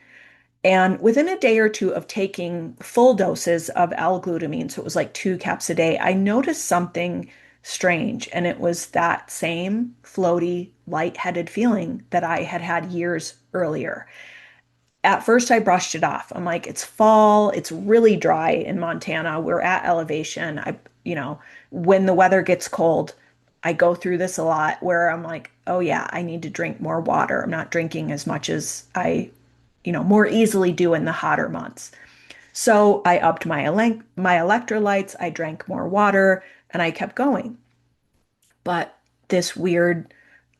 And within a day or two of taking full doses of L-glutamine, so it was like 2 caps a day, I noticed something strange. And it was that same floaty, lightheaded feeling that I had had years earlier. At first, I brushed it off. I'm like, it's fall, it's really dry in Montana. We're at elevation. When the weather gets cold, I go through this a lot where I'm like, oh yeah, I need to drink more water. I'm not drinking as much as I more easily do in the hotter months. So I upped my electrolytes, I drank more water, and I kept going. But this weird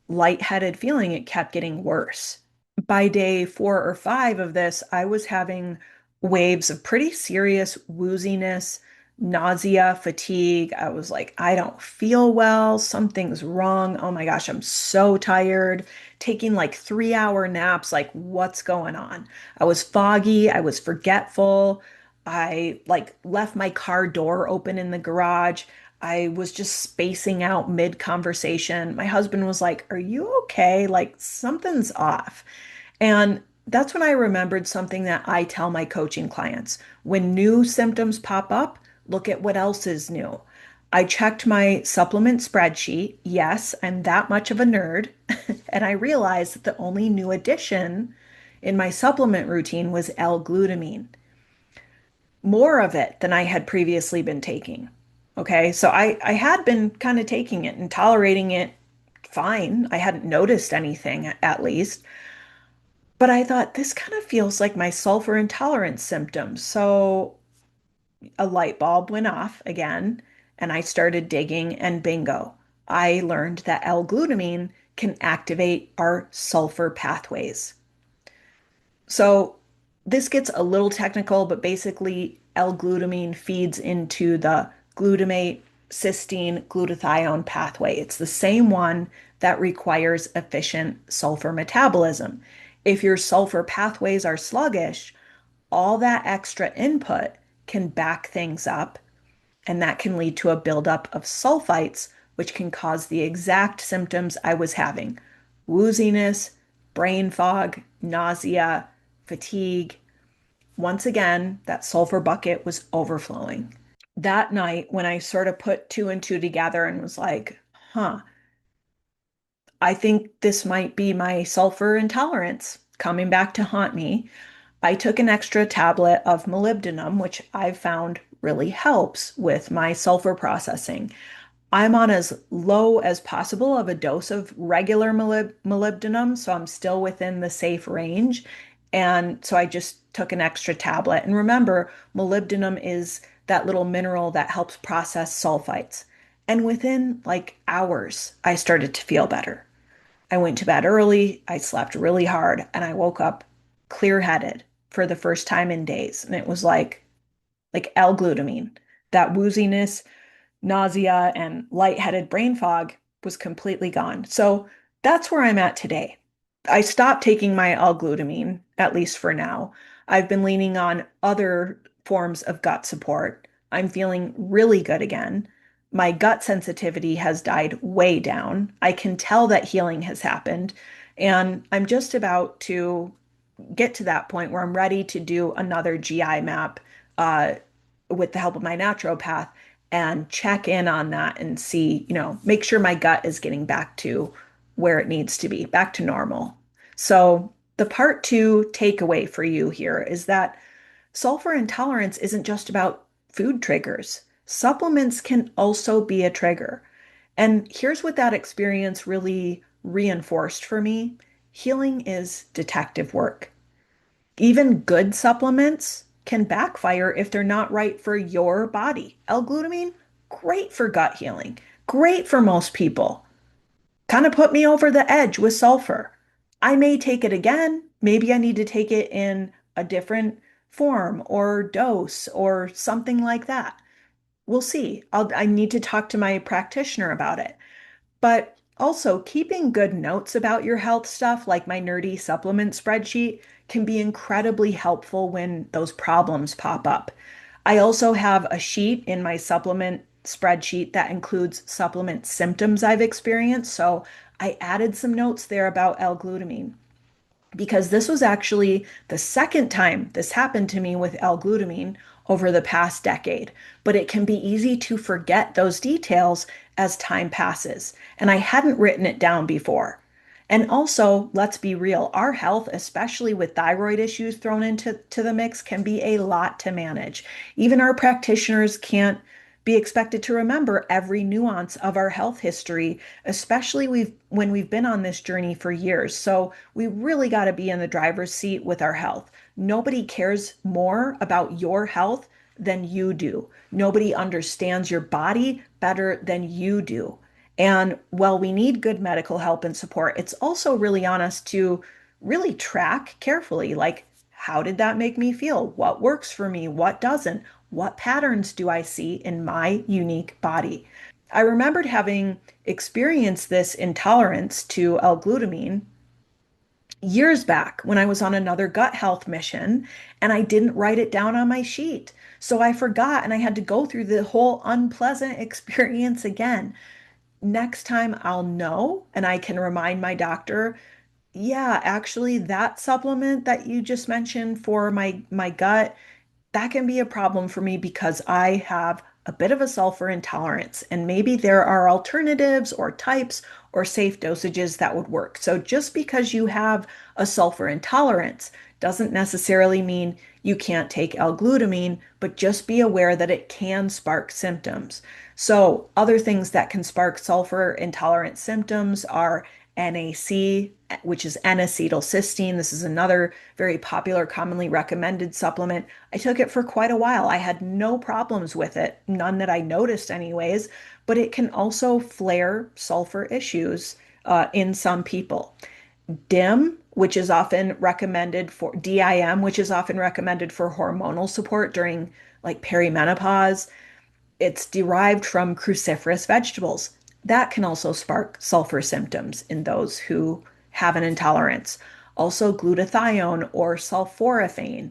lightheaded feeling, it kept getting worse. By day 4 or 5 of this, I was having waves of pretty serious wooziness, nausea, fatigue. I was like, I don't feel well. Something's wrong. Oh my gosh, I'm so tired. Taking like 3 hour naps. Like, what's going on? I was foggy. I was forgetful. I like left my car door open in the garage. I was just spacing out mid conversation. My husband was like, are you okay? Like, something's off. And that's when I remembered something that I tell my coaching clients. When new symptoms pop up, look at what else is new. I checked my supplement spreadsheet. Yes, I'm that much of a nerd. And I realized that the only new addition in my supplement routine was L-glutamine, more of it than I had previously been taking. Okay, so I had been kind of taking it and tolerating it fine. I hadn't noticed anything at least. But I thought this kind of feels like my sulfur intolerance symptoms. So a light bulb went off again, and I started digging, and bingo, I learned that L-glutamine can activate our sulfur pathways. So this gets a little technical, but basically, L-glutamine feeds into the glutamate, cysteine, glutathione pathway. It's the same one that requires efficient sulfur metabolism. If your sulfur pathways are sluggish, all that extra input can back things up, and that can lead to a buildup of sulfites, which can cause the exact symptoms I was having: wooziness, brain fog, nausea, fatigue. Once again, that sulfur bucket was overflowing. That night, when I sort of put two and two together and was like, huh, I think this might be my sulfur intolerance coming back to haunt me, I took an extra tablet of molybdenum, which I've found really helps with my sulfur processing. I'm on as low as possible of a dose of regular molybdenum, so I'm still within the safe range. And so I just took an extra tablet. And remember, molybdenum is that little mineral that helps process sulfites. And within like hours, I started to feel better. I went to bed early, I slept really hard, and I woke up clear-headed for the first time in days. And it was like L-glutamine. That wooziness, nausea, and lightheaded brain fog was completely gone. So that's where I'm at today. I stopped taking my L-glutamine, at least for now. I've been leaning on other forms of gut support. I'm feeling really good again. My gut sensitivity has died way down. I can tell that healing has happened. And I'm just about to get to that point where I'm ready to do another GI map uh, with the help of my naturopath and check in on that and see, make sure my gut is getting back to where it needs to be, back to normal. So, the part two takeaway for you here is that sulfur intolerance isn't just about food triggers. Supplements can also be a trigger. And here's what that experience really reinforced for me: healing is detective work. Even good supplements can backfire if they're not right for your body. L-glutamine, great for gut healing, great for most people. Kind of put me over the edge with sulfur. I may take it again. Maybe I need to take it in a different form or dose or something like that. We'll see. I need to talk to my practitioner about it. But also, keeping good notes about your health stuff, like my nerdy supplement spreadsheet, can be incredibly helpful when those problems pop up. I also have a sheet in my supplement spreadsheet that includes supplement symptoms I've experienced. So I added some notes there about L-glutamine, because this was actually the second time this happened to me with L-glutamine over the past decade. But it can be easy to forget those details as time passes. And I hadn't written it down before. And also, let's be real, our health, especially with thyroid issues thrown into the mix, can be a lot to manage. Even our practitioners can't be expected to remember every nuance of our health history, especially when we've been on this journey for years. So we really got to be in the driver's seat with our health. Nobody cares more about your health than you do. Nobody understands your body better than you do. And while we need good medical help and support, it's also really on us to really track carefully, like, how did that make me feel? What works for me? What doesn't? What patterns do I see in my unique body? I remembered having experienced this intolerance to L-glutamine years back when I was on another gut health mission, and I didn't write it down on my sheet. So I forgot, and I had to go through the whole unpleasant experience again. Next time I'll know, and I can remind my doctor, Yeah, actually, that supplement that you just mentioned for my gut, that can be a problem for me because I have a bit of a sulfur intolerance, and maybe there are alternatives or types or safe dosages that would work. So just because you have a sulfur intolerance doesn't necessarily mean you can't take L-glutamine, but just be aware that it can spark symptoms. So other things that can spark sulfur intolerant symptoms are NAC, which is N-acetylcysteine. This is another very popular, commonly recommended supplement. I took it for quite a while. I had no problems with it, none that I noticed, anyways, but it can also flare sulfur issues in some people. DIM, which is often recommended for DIM, which is often recommended for hormonal support during like perimenopause. It's derived from cruciferous vegetables. That can also spark sulfur symptoms in those who have an intolerance. Also, glutathione or sulforaphane.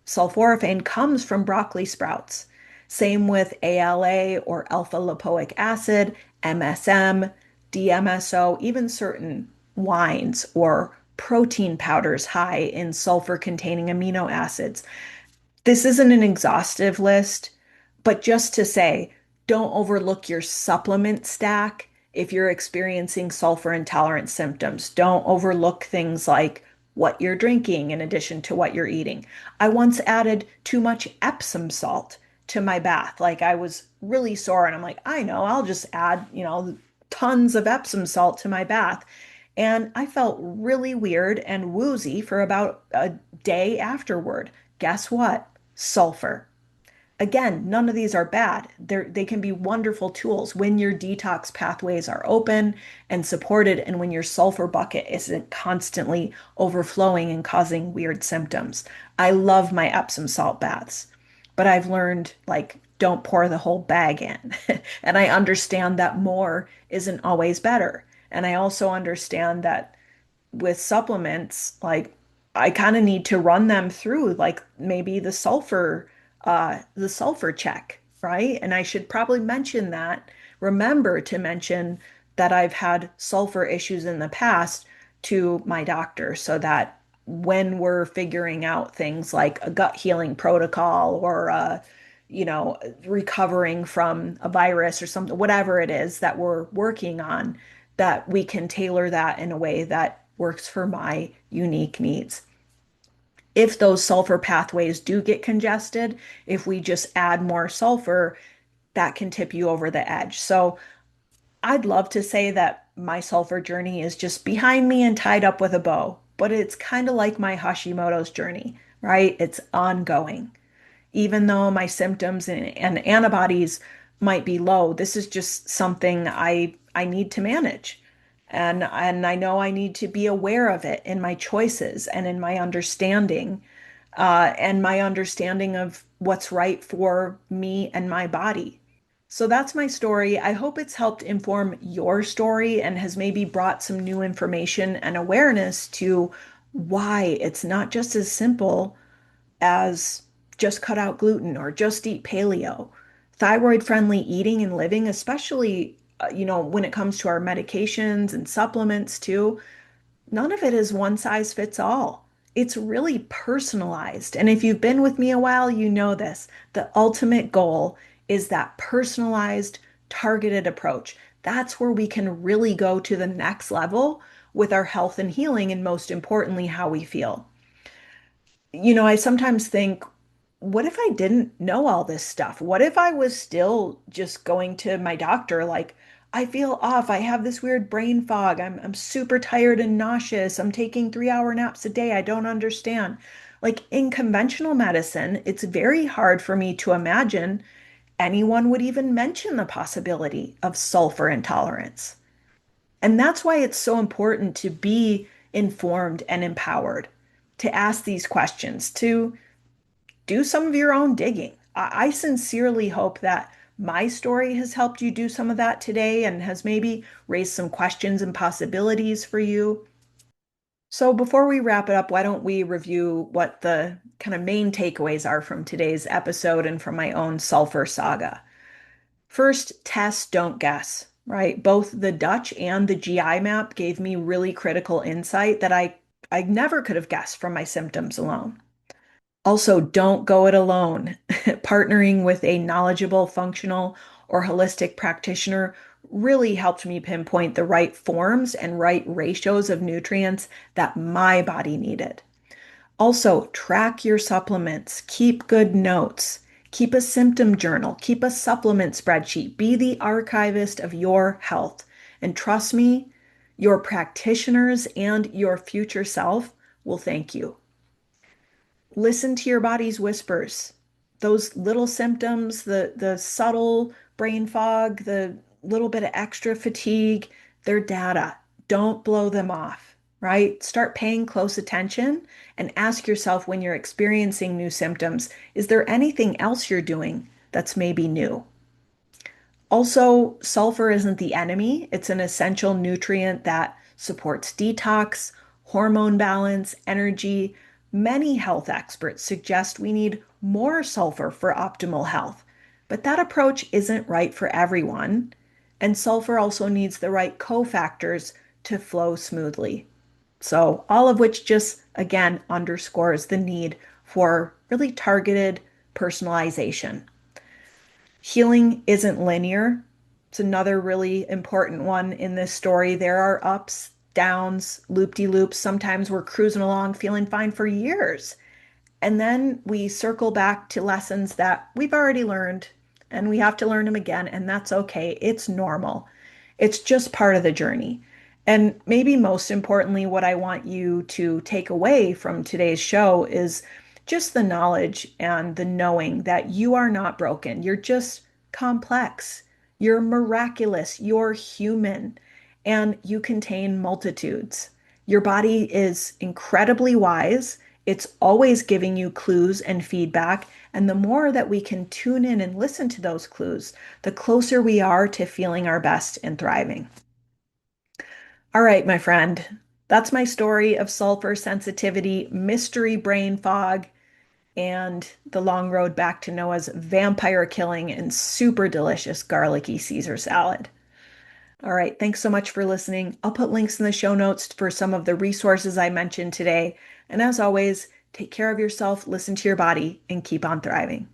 Sulforaphane comes from broccoli sprouts. Same with ALA or alpha lipoic acid, MSM, DMSO, even certain wines or protein powders high in sulfur containing amino acids. This isn't an exhaustive list, but just to say, don't overlook your supplement stack if you're experiencing sulfur intolerant symptoms. Don't overlook things like what you're drinking in addition to what you're eating. I once added too much Epsom salt to my bath. Like I was really sore and I'm like, I know, I'll just add, tons of Epsom salt to my bath. And I felt really weird and woozy for about a day afterward. Guess what? Sulfur. Again, none of these are bad. They can be wonderful tools when your detox pathways are open and supported, and when your sulfur bucket isn't constantly overflowing and causing weird symptoms. I love my Epsom salt baths, but I've learned like don't pour the whole bag in. And I understand that more isn't always better. And I also understand that with supplements, like I kind of need to run them through like maybe the sulfur check, right? And I should probably mention that, remember to mention that I've had sulfur issues in the past to my doctor so that when we're figuring out things like a gut healing protocol or recovering from a virus or something, whatever it is that we're working on, that we can tailor that in a way that works for my unique needs. If those sulfur pathways do get congested, if we just add more sulfur, that can tip you over the edge. So I'd love to say that my sulfur journey is just behind me and tied up with a bow, but it's kind of like my Hashimoto's journey, right? It's ongoing. Even though my symptoms and antibodies might be low, this is just something I need to manage. And I know I need to be aware of it in my choices and in my understanding and my understanding of what's right for me and my body. So that's my story. I hope it's helped inform your story and has maybe brought some new information and awareness to why it's not just as simple as just cut out gluten or just eat paleo. Thyroid friendly eating and living, especially, when it comes to our medications and supplements too, none of it is one size fits all. It's really personalized. And if you've been with me a while, you know this. The ultimate goal is that personalized, targeted approach. That's where we can really go to the next level with our health and healing, and most importantly, how we feel. I sometimes think, what if I didn't know all this stuff? What if I was still just going to my doctor like, I feel off. I have this weird brain fog. I'm super tired and nauseous. I'm taking 3-hour naps a day. I don't understand. Like in conventional medicine, it's very hard for me to imagine anyone would even mention the possibility of sulfur intolerance. And that's why it's so important to be informed and empowered, to ask these questions, to do some of your own digging. I sincerely hope that my story has helped you do some of that today and has maybe raised some questions and possibilities for you. So, before we wrap it up, why don't we review what the kind of main takeaways are from today's episode and from my own sulfur saga? First, test, don't guess. right? Both the Dutch and the GI map gave me really critical insight that I never could have guessed from my symptoms alone. Also, don't go it alone. Partnering with a knowledgeable, functional, or holistic practitioner really helped me pinpoint the right forms and right ratios of nutrients that my body needed. Also, track your supplements, keep good notes, keep a symptom journal, keep a supplement spreadsheet, be the archivist of your health. And trust me, your practitioners and your future self will thank you. Listen to your body's whispers. Those little symptoms, the subtle brain fog, the little bit of extra fatigue, they're data. Don't blow them off, right? Start paying close attention and ask yourself when you're experiencing new symptoms, is there anything else you're doing that's maybe new? Also, sulfur isn't the enemy. It's an essential nutrient that supports detox, hormone balance, energy. Many health experts suggest we need more sulfur for optimal health, but that approach isn't right for everyone. And sulfur also needs the right cofactors to flow smoothly. So, all of which just again underscores the need for really targeted personalization. Healing isn't linear. It's another really important one in this story. There are ups, downs, loop-de-loops. Sometimes we're cruising along feeling fine for years. And then we circle back to lessons that we've already learned and we have to learn them again. And that's okay. It's normal. It's just part of the journey. And maybe most importantly, what I want you to take away from today's show is just the knowledge and the knowing that you are not broken. You're just complex. You're miraculous. You're human. And you contain multitudes. Your body is incredibly wise. It's always giving you clues and feedback. And the more that we can tune in and listen to those clues, the closer we are to feeling our best and thriving. All right, my friend, that's my story of sulfur sensitivity, mystery brain fog, and the long road back to Noah's vampire killing and super delicious garlicky Caesar salad. All right, thanks so much for listening. I'll put links in the show notes for some of the resources I mentioned today. And as always, take care of yourself, listen to your body, and keep on thriving.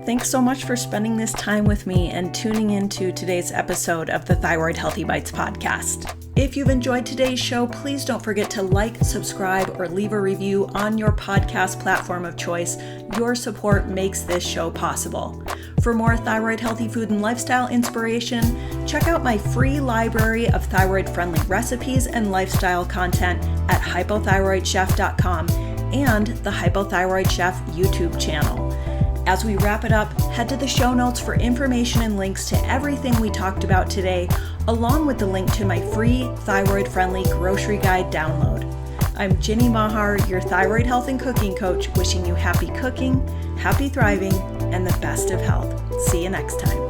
Thanks so much for spending this time with me and tuning into today's episode of the Thyroid-Healthy Bites podcast. If you've enjoyed today's show, please don't forget to like, subscribe, or leave a review on your podcast platform of choice. Your support makes this show possible. For more thyroid healthy food and lifestyle inspiration, check out my free library of thyroid-friendly recipes and lifestyle content at hypothyroidchef.com and the Hypothyroid Chef YouTube channel. As we wrap it up, head to the show notes for information and links to everything we talked about today, along with the link to my free thyroid-friendly grocery guide download. I'm Ginny Mahar, your thyroid health and cooking coach, wishing you happy cooking, happy thriving, and the best of health. See you next time.